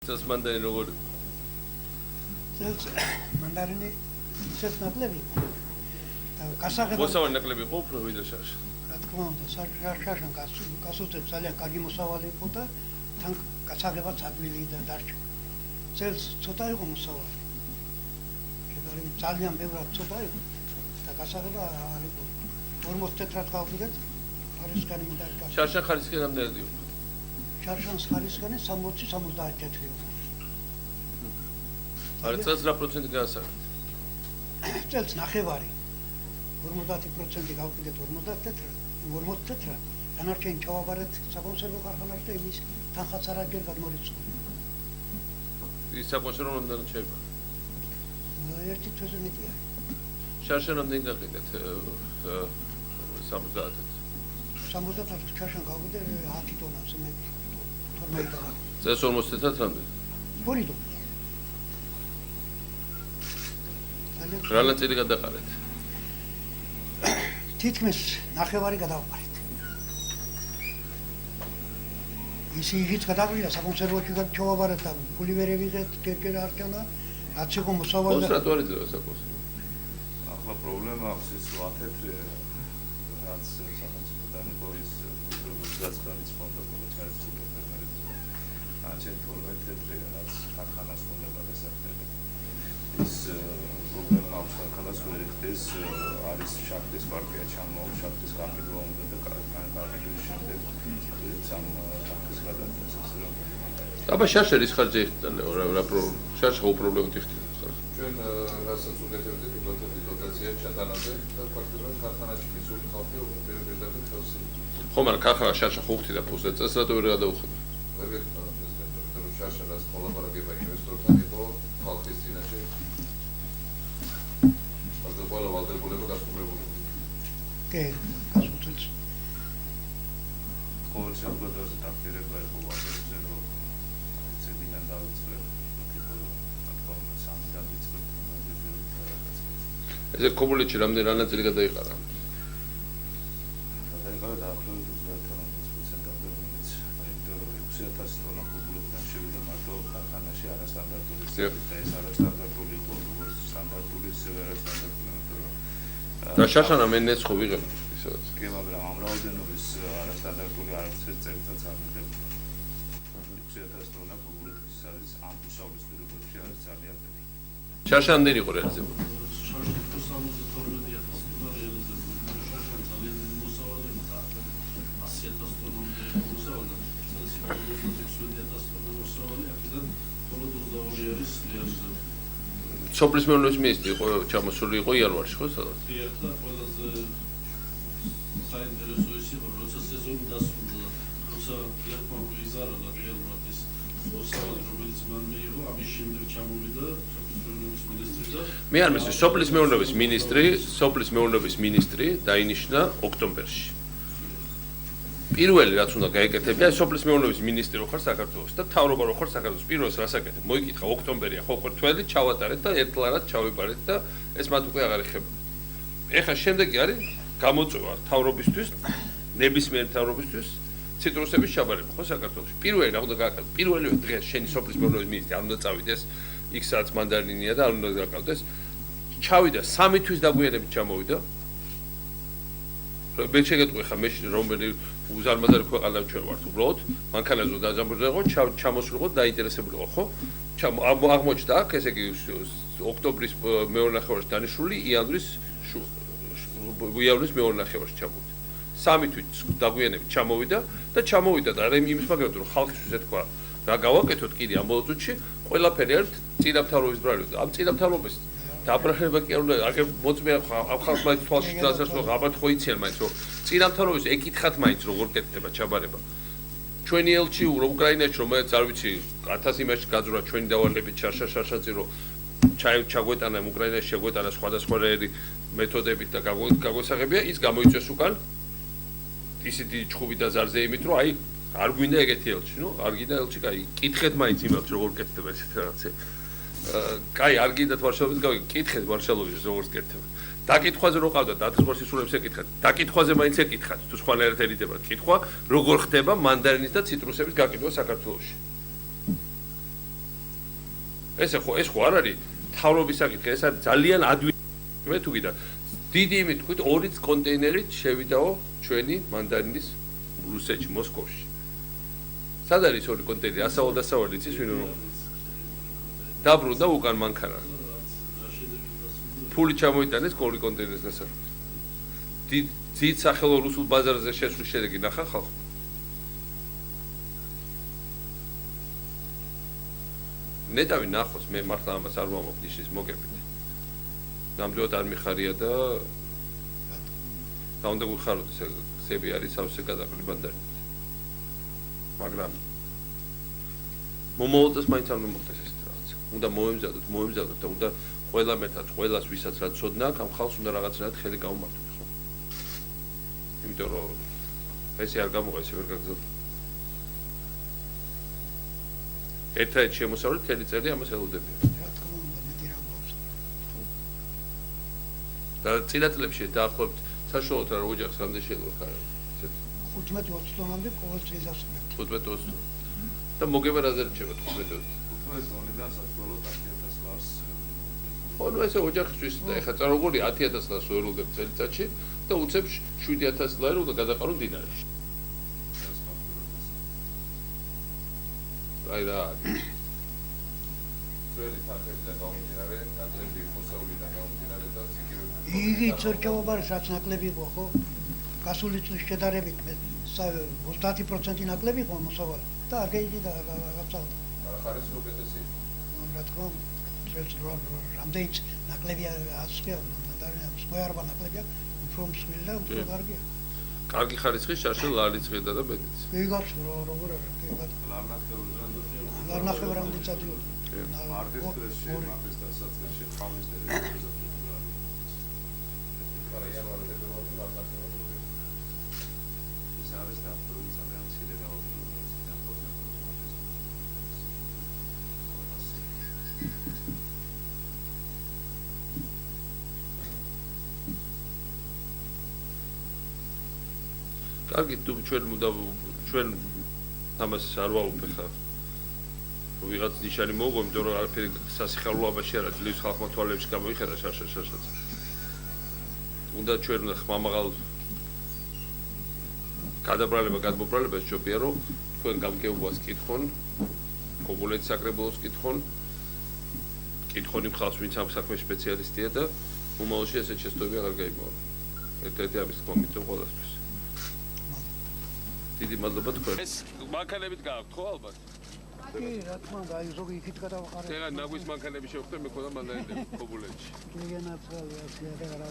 წელს მანდარინი როგორ? წელს მანდარინი ისეთ ნაკლები იყო. გასაღებად მოსავალი ნაკლები იყო უფრო ვიდრე შარშა. რა თქმა უნდა, შარშან გასუცებ ძალიან კარგი მოსავალი იყო და თან გასაღებად ადვილი და დარჩა. წელს ცოტა იყო მოსავალი. შეგარი ძალიან ბევრად ცოტა იყო და გასაღება არ იყო. 40 თეთრად გავყიდეთ ხარისხანი მანდარი. შარშან ხარისხი რამდენად იყო? შარშანს ხარისხანი 60-70 თეთრი იყო. არა წელს რა პროცენტი გაასაღებთ? წელს ნახევარი. 50% გავყიდეთ 50 თეთრად. დანარჩენი ჩავაბარეთ საკონსერვო ქარხანაში და იმის თანხაც არაჯერ გადმორიცხული. ის საკონსერვო რამდენად შეიძლება? ერთი თვეზე მეტია. შარშან რამდენი გაყიდეთ? 70-ად. 70-ად შარშან გავყიდე 10 ტონას მეტი. 12 ტონა. წელს 40 თეთრად რამდენი? 2 ტონა. რა ნაწილი გადაყარეთ? თითქმის ნახევარი გადავყარეთ. ისიც გადაგვიდა საკონსერვოში ჩავაბარეთ და ფული ვერ ვიღეთ, ჯერ არ ჩანა, რაც იყო მოსავალი და კონსტრატორი ძება საკონსერვო. ახლა პრობლემა აქვს ის ვათეთრე რაც სახელმწიფოდან იყო ის გაცხრალის ფონდა პოლიციაში ფერმერებს. აჩენ 12 თეთრე რაც ქარხანას უნდა გადასახდები. ის პრობლემა აქვს ქარხანას ვერ იხდეს, არის შაქრის პარტია ჩამოაქვს, შაქრის გაყიდვა უნდა და გაყიდვის შემდეგ სამ ტანკის გადაწყვეტს რა. აბა შარშა ის ხარჯი ეხტალე რა შარშა უპრობლემოდ ეხტილა ხარჯი. ჩვენ რასაც უკეთებდით უგეთებდით დოტაცია ჩატანაზე და ფაქტობრივად ქარხანაში მისული ხალხი პირდაპირ ხელს იღებს. ხო მაგრამ ქარხანა შარშა ხუხთი და ფულს წელს რატო ვერ გადაუხედა? ვერ გეტყვი პრეზიდენტი, რომ შარშა რაც კოლაბორირება ინვესტორთან იყო ხალხის წინაშე. ყველა ვალდებულება გასრულებული. კი, გასულწილს. ყოველ შემთხვევაში დაპირება იყო ვაჟებზე რომ ცებიდან დავიწყებ ესე კომუნიკაცია რამდენი რა ნაწილი გადაიყარა? გადაიყარა დაახლოებით 30%-ამდე, რომელიც იმიტომ რომ 6000 ტონა კომუნიკაცია შევიდა მარტო ქარხანაში არასტანდარტული და ეს არასტანდარტული იყო, როგორც სტანდარტული ისევე არასტანდარტული. და შარშან ამენეც ხო ვიღებ ისედაც. კი, მაგრამ ამ რაოდენობის არასტანდარტული არცერთ წერტაც არ მიღებული. 6000 ტონა კომუნიკაციის არის ამ უსავლის პირობებში არის ძალიან ბევრი. შარშან ამდენი იყო რეალიზებული. სოფლის მეურნეობის მინისტრი იყო ჩამოსული იყო იანვარში ხო სადაც? კი, ახლა ყველაზე საინტერესო ის იყო, როცა სეზონი დასრულდა, როცა ლეკვამ იზარალა რეალურად ის მოსავალი, რომელიც მან მიიღო, ამის შემდეგ ჩამოვიდა სოფლის მეურნეობის მინისტრი და მე არ მესმის სოფლის მეურნეობის მინისტრი დაინიშნა ოქტომბერში. პირველი რაც უნდა გაეკეთებია სოფლის მეურნეობის მინისტრი რო ხარ საქართველოს და მთავრობა რო ხარ საქართველოს პირველს რას აკეთებ? მოიკითხა ოქტომბერია ხო ყველი ჩავატარეთ და ერთლარად ჩავიბარეთ და ეს მათ უკვე აღარ ეხება. ეხლა შემდეგი არის გამოწვევა მთავრობისთვის, ნებისმიერ მთავრობისთვის ციტრუსების ჩაბარება ხო საქართველოში. პირველი რა უნდა გააკეთოს? პირველივე დღეს შენი სოფლის მეურნეობის მინისტრი არ უნდა წავიდეს X საათს მანდარინია და არ უნდა გააკეთოს. ჩავიდა 3 თვის დაგვიანებით ჩამოვიდა. მე შეგეტყვი ხა მე რომელი უზარმაზარი ქვეყანა ჩვენ ვართ უბრალოდ მანქანაზე უნდა დაძაბულიყო ჩამოსულიყო დაინტერესებულიყო ხო აღმოჩნდა აქ ესე იგი ოქტომბრის მეორე ნახევარში დანიშნული იანვრის მეორე ნახევარში ჩამოვიდა 3 თვით დაგვიანებით ჩამოვიდა და იმის მაგალითად რომ ხალხისთვის ეთქვა რა გავაკეთოთ კიდე ამ ბოლო წუთში ყველაფერი არის წინამთავრობის ბრალია ამ წინამთავრობის დაბრალება კი არ უნდა აგერ მოწმე ამ ხალხს მაინც თვალში დასასრულს აბათ ხო იციან მაინც რომ წინამთავრობის ეკითხათ მაინც როგორ კეთდება ჩაბარება ჩვენი ელჩი უკრაინაში რომელიც არ ვიცი 1000 იმაში გაძვრა ჩვენი დავალებით შარშაწი რომ ჩაგვეტანა უკრაინაში შეგვეტანა სხვადასხვა მეთოდებით და გაგვესაღებია ის გამოიწვეს უკან ისეთი ჩხუბი და ზარზე იმით რომ აი არ გვინდა ეგეთი ელჩი ნუ არ გინდა ელჩი კაი კითხეთ მაინც იმას როგორ კეთდება ესეთ რაღაცები კაი არ გინდათ ვარშავების გავიკითხეთ ვარშავების როგორც კეთდება დაკითხვაზე რო ყავდა დათრგოს ისულებს ეკითხათ დაკითხვაზე მაინც ეკითხათ თუ სხვანაირად ერიდებათ კითხვა როგორ ხდება მანდარინის და ციტრუსების გაკითხვა საქართველოში ეს ხო არ არის თავრობის საკითხი, ეს არის ძალიან ადვილი თუ გიდა. დიდი იმით თქვით 2 კონტეინერით შევიდაო ჩვენი მანდარინის რუსეთში, მოსკოვში. სად არის 2 კონტეინერი? ასავალ-დასავალ იცის ვინ რომ დაბრუნდა უკან მანქანა. ფული ჩამოიტანეს 2 კონტეინერის გასარკვევად. დიდ სახელო რუსულ ბაზარზე შესვლის შედეგი ნახა ხალხო. ნეტავი ნახოს, მე მართლა ამას არ ვამბობ ნიშნის მოგებით. ნამდვილად არ მიხარია და უნდა გვიხაროდეს გზები არის სავსე გადაყრილი მანდარინით. მაგრამ მომავალწელს მაინც არ მომხდეს ეს რაღაც. უნდა მოემზადოთ და უნდა ყველა მეტად ყველას ვისაც რაც ცოდნა აქვს, ამ ხალხს უნდა რაღაცნაირად ხელი გაუმართოთ, ხო? იმიტომ რომ ესე არ გამოვა, ესე ვერ გაგზავნა. ერთად შემოსავლით მთელი წელი ამას ელოდებიან. რა თქმა უნდა, მეტი რა გვაქვს. და წინა წლებში დაახლოებით საშუალოდ რა ოჯახს რამდენი შეიძლება ხარ? 15-20 ტონამდე ყოველ წელს ასწრებთ. 15-20 და მოგება რაზე რჩება 15-20? 15 ტონიდან საშუალოდ 10.000 ლარს. ხო, ნუ ესე ოჯახისთვის და ეხლა წარუგული 10.000 ლარს ვერულებ წელიწადში და უცებ 7.000 ლარი უნდა გადაყარო დინარში. აი რა. ძველი თანხებიდან გამომდინარე, ნაკლები მოსავლიდან გამომდინარე და ციგირები. იგი წორჩაობა რაც ნაკლები იყო, ხო? გასული წლის შედარებით 30% ნაკლები იყო მოსავალი და არ გაიდი და რაღაცა. მაგრამ ხარისხი უკეთესი. რა თქმა უნდა, წელს რამდენიც ნაკლები ასწია, მანდარინებს მოიარბა ნაკლებია, უფრო მსხვილი და უფრო კარგია. კარგი ხარისხის შარშელ ლარიცხედა და მეტიც. კი გახსოვ როგორ არა, კი ლარნახევრამდე წადიოდა. მარტის დღეში, მარტის დასაწყისში ხალის ტერიტორიაზე პროფილარი. მაგრამ იანვარში ფებრუარში ლარნახევრამდე. ის არის დაახლოებით ძალიან მცირე რაოდენობით დაახლოებით მარტის. კარგი, თუ ჩვენ ამას არ ვაუბრობ ხა. ვიღაც ნიშანი მოგო, იმიტომ რომ არაფერი სასიხარულოებაში არა, ძლივს ხალხმა თვალებში გამოიხედა შარშად. უნდა ჩვენ ხმამაღალ გადმობრალებას ჯობია რომ თქვენ გამგეობას კითხონ, კოგულეთის საკრებულოს კითხონ იმ ხალხს, ვინც ამ საქმეში სპეციალისტია და მომავალში ესეთ შეცდომები აღარ გაიმოვა. ერთ-ერთი ამის თქმა მითხრა ყველასთვის. დიდი მადლობა თქვენ. ეს მანქანებით გააქვთ ხო ალბათ? კი, რა თქმა უნდა, აი ზოგი იქით გადავყარე. ეგ ნაგვის მანქანები შევხვდე მე ქონდა მანდარინები კოგულეთში. კი, განაცხადია, ასე რა.